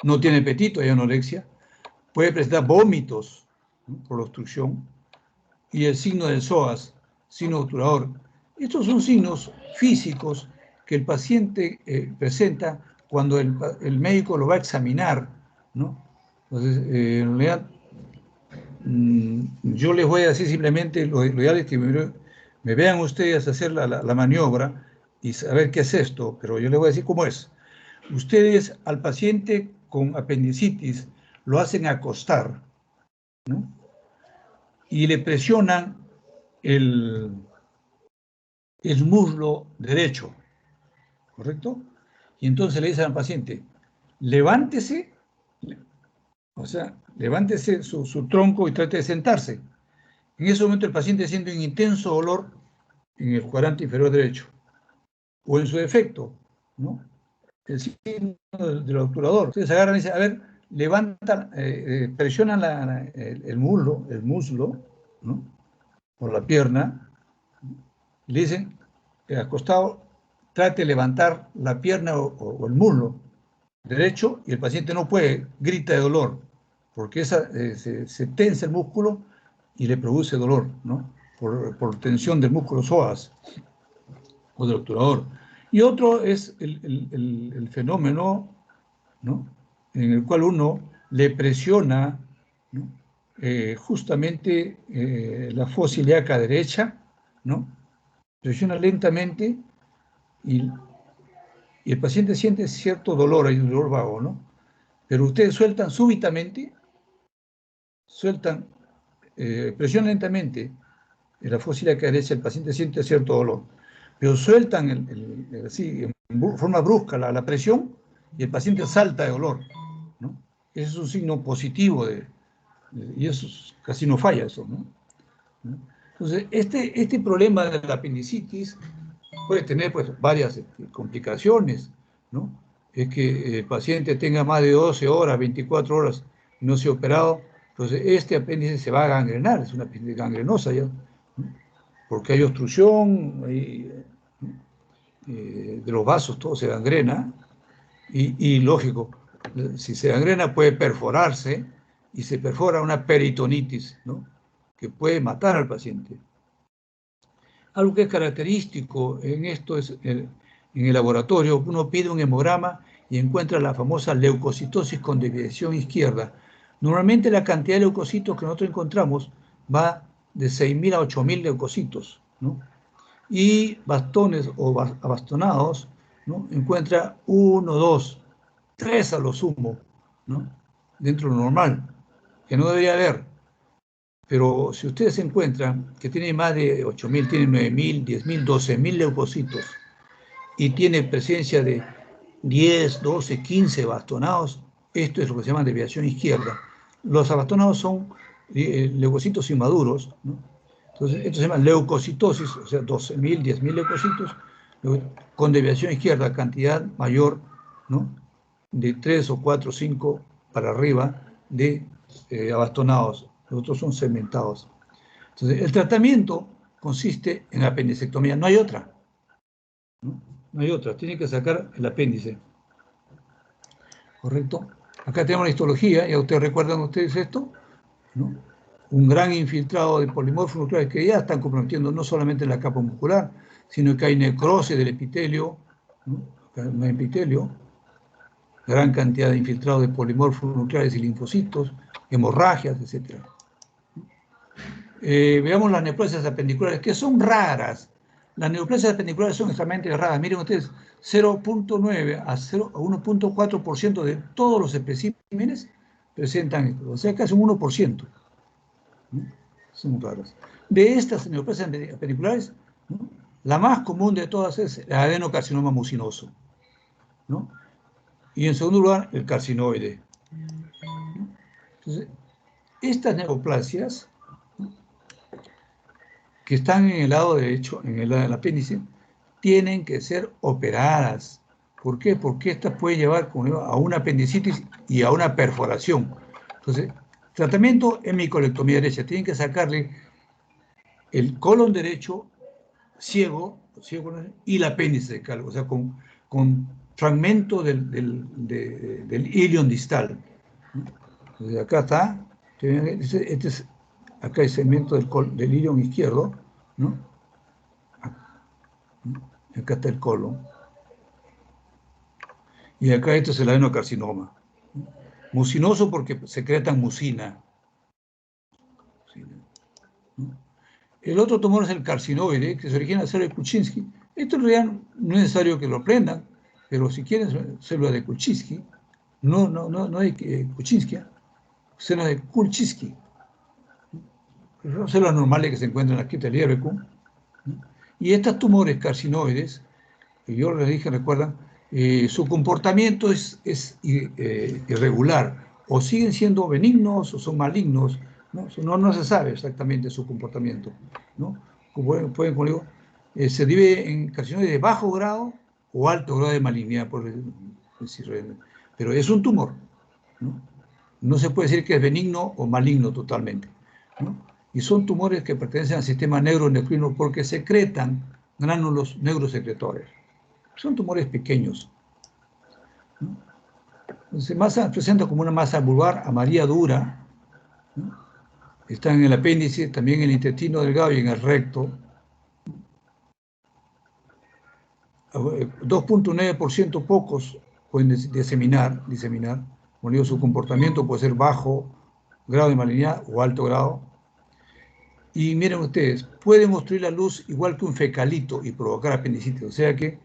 no tiene apetito, hay anorexia, puede presentar vómitos, ¿no? Por la obstrucción, y el signo del psoas, signo obturador. Estos son signos físicos que el paciente presenta cuando el médico lo va a examinar, ¿no? Entonces, en realidad, yo les voy a decir simplemente, lo ideal es que me vean ustedes hacer la maniobra y saber qué es esto, pero yo les voy a decir cómo es. Ustedes al paciente con apendicitis lo hacen acostar, ¿no? Y le presionan el muslo derecho, ¿correcto? Y entonces le dicen al paciente, levántese, o sea, levántese su tronco y trate de sentarse. En ese momento el paciente siente un intenso dolor en el cuadrante inferior derecho, o en su defecto, ¿no? el signo del obturador. Ustedes agarran y dicen, a ver, levantan, presionan el muslo, ¿no? Por la pierna, le dicen, acostado, trate de levantar la pierna o el muslo derecho y el paciente no puede, grita de dolor, porque se tensa el músculo y le produce dolor, ¿no? Por tensión del músculo psoas o del obturador. Y otro es el fenómeno, ¿no? En el cual uno le presiona, ¿no? Justamente la fosa ilíaca derecha, ¿no? Presiona lentamente y, y el paciente siente cierto dolor, hay un dolor vago, ¿no? Pero ustedes sueltan súbitamente, presionan lentamente la fosa ilíaca derecha, el paciente siente cierto dolor, pero sueltan así, en forma brusca la presión y el paciente salta de dolor, ¿no? Ese es un signo positivo y eso casi no falla eso, ¿no? Entonces, este problema de la apendicitis puede tener pues varias complicaciones, ¿no? Es que el paciente tenga más de 12 horas, 24 horas y no se ha operado, entonces este apéndice se va a gangrenar, es una apéndice gangrenosa ya, ¿no? Porque hay obstrucción de los vasos, todo se gangrena, y lógico, si se gangrena puede perforarse y se perfora una peritonitis, ¿no? Que puede matar al paciente. Algo que es característico en esto es en el laboratorio, uno pide un hemograma y encuentra la famosa leucocitosis con desviación izquierda. Normalmente la cantidad de leucocitos que nosotros encontramos va de 6.000 a 8.000 leucocitos, ¿no? Y bastones o bastonados, ¿no? Encuentra 1, 2, 3 a lo sumo, ¿no? Dentro de lo normal, que no debería haber. Pero si ustedes encuentran que tiene más de 8.000, tiene 9.000, 10.000, 12.000 leucocitos y tiene presencia de 10, 12, 15 bastonados, esto es lo que se llama desviación izquierda. Los abastonados son leucocitos inmaduros, ¿no? Entonces, esto se llama leucocitosis, o sea, 12.000, 10.000 leucocitos con desviación izquierda, cantidad mayor, ¿no? De 3 o 4 o 5 para arriba de abastonados. Los otros son segmentados. Entonces, el tratamiento consiste en apendicectomía, no hay otra, ¿no? No hay otra, tienen que sacar el apéndice, ¿correcto? Acá tenemos la histología, ya ustedes recuerdan ustedes esto, ¿no? Un gran infiltrado de polimorfos nucleares que ya están comprometiendo no solamente la capa muscular, sino que hay necrosis del epitelio, ¿no? Un epitelio, gran cantidad de infiltrados de polimorfos nucleares y linfocitos, hemorragias, etc. Veamos las neoplasias apendiculares, que son raras. Las neoplasias apendiculares son extremadamente raras. Miren ustedes, 0.9 a 1.4% de todos los especímenes presentan esto, o sea, casi un 1%. ¿No? Son raras. De estas neoplasias apendiculares, ¿no? La más común de todas es el adenocarcinoma mucinoso, ¿no? Y en segundo lugar, el carcinoide. Entonces, estas neoplasias, ¿no? Que están en el lado derecho, en el lado del apéndice, tienen que ser operadas. ¿Por qué? Porque estas pueden llevar a una apendicitis y a una perforación. Entonces, tratamiento en micolectomía derecha. Tienen que sacarle el colon derecho ciego y el apéndice calvo, o sea, con fragmento del ilion distal. Entonces, acá está, acá el segmento del ilion izquierdo, ¿no? Acá está el colon. Y acá esto es el adenocarcinoma. Mucinoso porque secretan mucina. El otro tumor es el carcinoide, que se origina en célula de Kuczynski. Esto en realidad no es necesario que lo aprendan, pero si quieren célula de Kuczynski, no de Kuczynski, célula de Kuczynski. Son células normales que se encuentran aquí en el IRQ. Y estos tumores carcinoides, que yo les dije, recuerdan, su comportamiento es irregular, o siguen siendo benignos o son malignos, no se sabe exactamente su comportamiento, ¿no? Como digo, se divide en carcinoides de bajo grado o alto grado de malignidad, por decirlo. Pero es un tumor, ¿no? No se puede decir que es benigno o maligno totalmente, ¿no? Y son tumores que pertenecen al sistema neuroendocrino porque secretan gránulos neurosecretores. Son tumores pequeños, ¿no? Se presenta como una masa vulvar amarilla dura, ¿no? Está en el apéndice, también en el intestino delgado y en el recto. 2.9% pocos pueden diseminar, como digo, su comportamiento puede ser bajo grado de malignidad o alto grado. Y miren ustedes, pueden obstruir la luz igual que un fecalito y provocar apendicitis. O sea que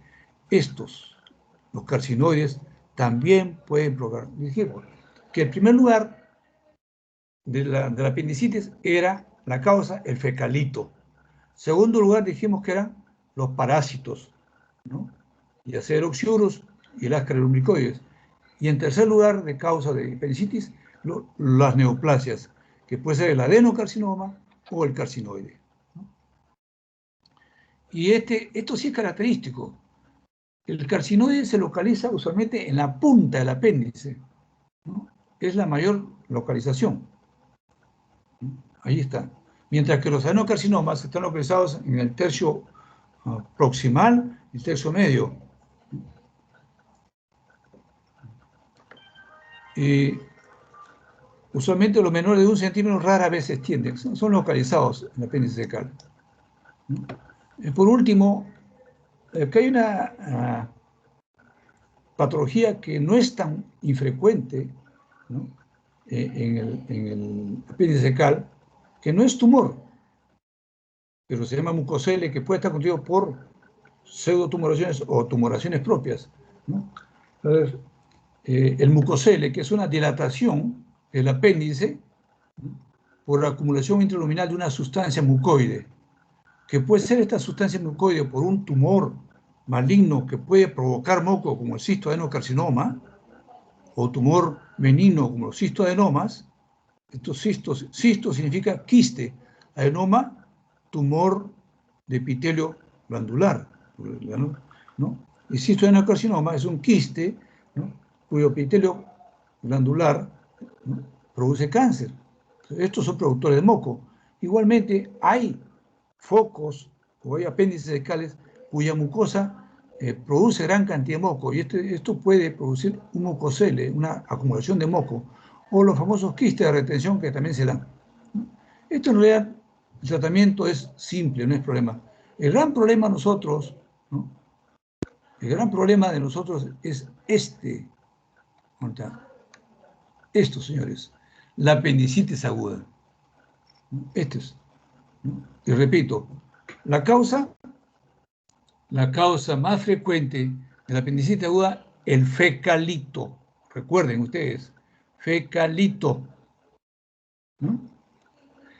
los carcinoides, también pueden provocar. Dijimos que el primer lugar de la apendicitis era la causa, el fecalito. Segundo lugar, dijimos que eran los parásitos, ¿no? Ya sea el Oxyurus y el Ascaris lumbricoides. Y en tercer lugar, de causa de apendicitis, las neoplasias, que puede ser el adenocarcinoma o el carcinoide, ¿no? Y esto sí es característico. El carcinoide se localiza usualmente en la punta del apéndice, ¿no? Es la mayor localización, ¿no? Ahí está. Mientras que los adenocarcinomas están localizados en el tercio proximal y el tercio medio. Y usualmente los menores de 1 centímetro rara vez se extienden, son localizados en el apéndice cecal. Por último, acá hay una patología que no es tan infrecuente, ¿no? en el apéndice cecal, que no es tumor, pero se llama mucosele, que puede estar constituido por pseudotumoraciones o tumoraciones propias, ¿no? Entonces, el mucosele, que es una dilatación del apéndice, ¿no?, por la acumulación intraluminal de una sustancia mucoide, que puede ser esta sustancia mucoide por un tumor maligno que puede provocar moco, como el cistoadenocarcinoma, o tumor benigno, como los cistoadenomas. Estos cisto significa quiste, adenoma, tumor de epitelio glandular, ¿no? Y cistoadenocarcinoma es un quiste, ¿no?, cuyo epitelio glandular, ¿no?, produce cáncer. Estos son productores de moco. Igualmente, hay focos o hay apéndices cecales cuya mucosa produce gran cantidad de moco, y esto puede producir un mucosele, una acumulación de moco, o los famosos quistes de retención que también se dan. Esto en realidad, el tratamiento es simple, no es problema. El gran problema de nosotros, ¿no?, el gran problema de nosotros es esto, señores, la apendicitis aguda. Esto es, ¿no? Y repito, la causa más frecuente de la apendicitis aguda, el fecalito. Recuerden ustedes, fecalito, ¿no?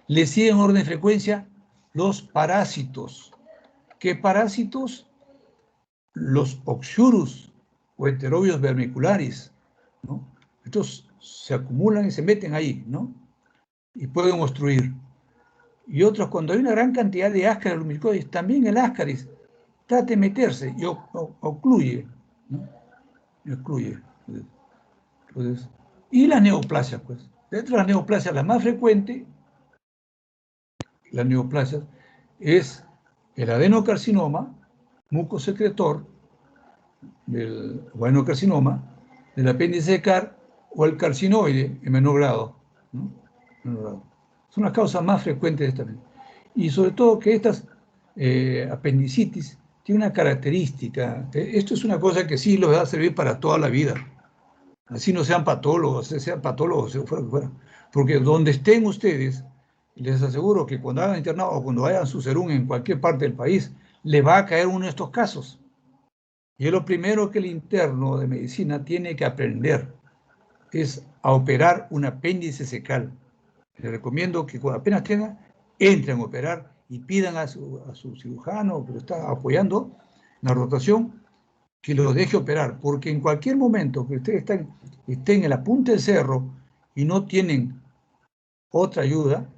Le siguen en orden de frecuencia los parásitos. ¿Qué parásitos? Los Oxyurus o Enterobius vermicularis, ¿no? Estos se acumulan y se meten ahí, ¿no?, y pueden obstruir. Y otros, cuando hay una gran cantidad de Ascaris lumbricoides, también el Ascaris trata de meterse y ocluye, ¿no?, excluye. Entonces, y las neoplasias, pues. Dentro de las neoplasias, la más frecuente, las neoplasias, es el adenocarcinoma, mucosecretor, del adenocarcinoma, del apéndice cecal, o el carcinoide en menor grado, ¿no? Son las causas más frecuentes de esta. Y sobre todo que estas apendicitis tienen una característica. Esto es una cosa que sí les va a servir para toda la vida. Así no sean patólogos, fuera. Porque donde estén ustedes, les aseguro que cuando hagan internado o cuando vayan a su serum en cualquier parte del país, les va a caer uno de estos casos. Y es lo primero que el interno de medicina tiene que aprender, es a operar un apéndice cecal. Les recomiendo que cuando apenas tengan, entren a operar y pidan a su cirujano que lo está apoyando en la rotación que lo deje operar, porque en cualquier momento que ustedes estén en la punta del cerro y no tienen otra ayuda,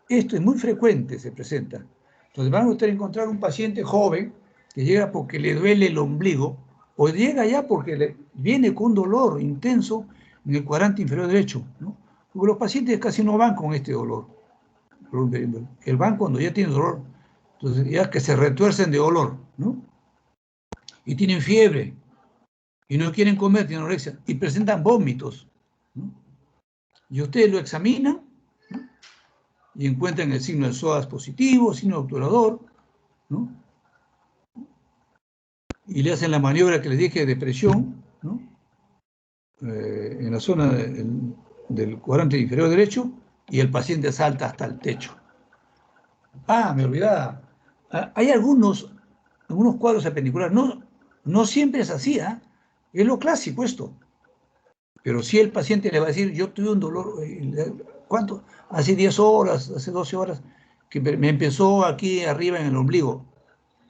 esto es muy frecuente, se presenta. Entonces van a ustedes a encontrar un paciente joven que llega porque le duele el ombligo, o llega ya porque viene con dolor intenso en el cuadrante inferior derecho, ¿no? Porque los pacientes casi no van con este dolor. El van cuando ya tienen dolor, entonces ya que se retuercen de dolor, ¿no? Y tienen fiebre, y no quieren comer, tienen anorexia, y presentan vómitos, ¿no? Y ustedes lo examinan, ¿no? Y encuentran el signo de psoas positivo, signo obturador, ¿no? Y le hacen la maniobra que les dije de presión, ¿no? En la zona del cuadrante inferior derecho, y el paciente salta hasta el techo. Me olvidaba. Hay algunos cuadros apendiculares, no siempre es así, es lo clásico esto. Pero si el paciente le va a decir, yo tuve un dolor, ¿cuánto? Hace 10 horas, hace 12 horas, que me empezó aquí arriba en el ombligo.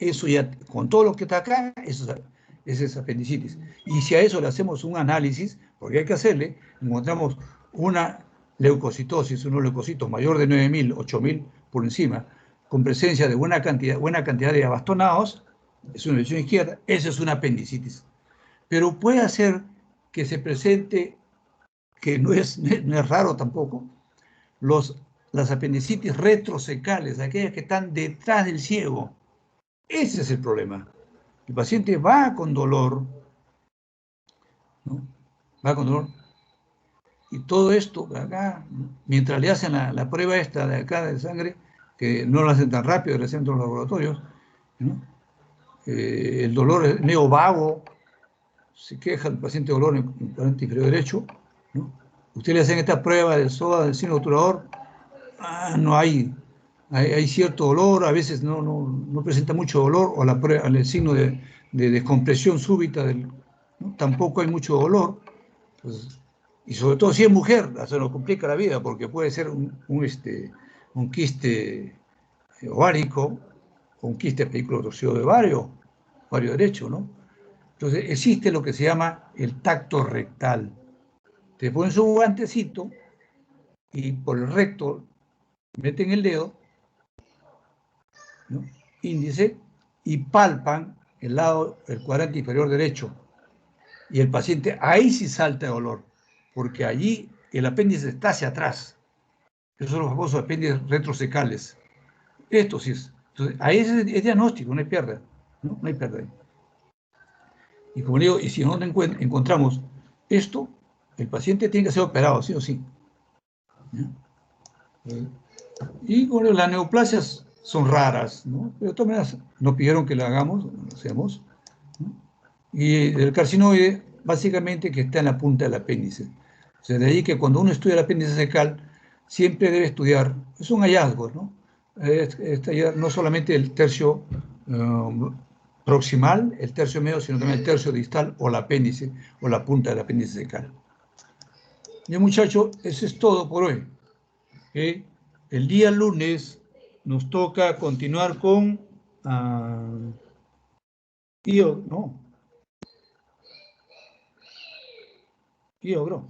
Eso ya, con todo lo que está acá, esa es apendicitis. Y si a eso le hacemos un análisis, porque hay que hacerle, encontramos una leucocitosis, unos leucocitos mayor de 9.000, 8.000 por encima, con presencia de buena cantidad de abastonados, es una lesión izquierda, esa es una apendicitis. Pero puede hacer que se presente, que no es raro tampoco, las apendicitis retrosecales, aquellas que están detrás del ciego. Ese es el problema. El paciente va con dolor, ¿no? Va con dolor. Y todo esto, acá, mientras le hacen la prueba esta de acá de sangre, que no lo hacen tan rápido, le hacen en los laboratorios, ¿no? El dolor es medio vago, se queja el paciente de dolor en el cuadrante inferior derecho, ¿no? Usted le hacen esta prueba del SOA, del signo obturador, no hay cierto dolor, a veces no presenta mucho dolor, o el signo de descompresión súbita, ¿no? Tampoco hay mucho dolor, pues, y sobre todo si es mujer, se nos complica la vida, porque puede ser un quiste ovárico, o un quiste películo torcido de ovario derecho, ¿no? Entonces existe lo que se llama el tacto rectal. Te ponen su guantecito y por el recto meten el dedo, ¿no? Índice, y palpan el cuadrante inferior derecho. Y el paciente ahí sí salta de dolor, porque allí el apéndice está hacia atrás. Esos son los famosos apéndices retrosecales. Esto sí es. Entonces, ahí es diagnóstico, no hay pérdida. No hay pérdida. Y como digo, y si no encontramos esto, el paciente tiene que ser operado, sí o sí. Y bueno, las neoplasias son raras, ¿no? Pero de todas maneras nos pidieron que lo hagamos, lo hacemos, ¿no? Y el carcinoide, básicamente, que está en la punta del apéndice. O sea, de ahí que cuando uno estudia el apéndice cecal, siempre debe estudiar, es un hallazgo, ¿no? No solamente el tercio proximal, el tercio medio, sino también el tercio distal o el apéndice, o la punta del apéndice cecal. Bien, muchachos, eso es todo por hoy. El día lunes nos toca continuar con IO, no. IO, bro.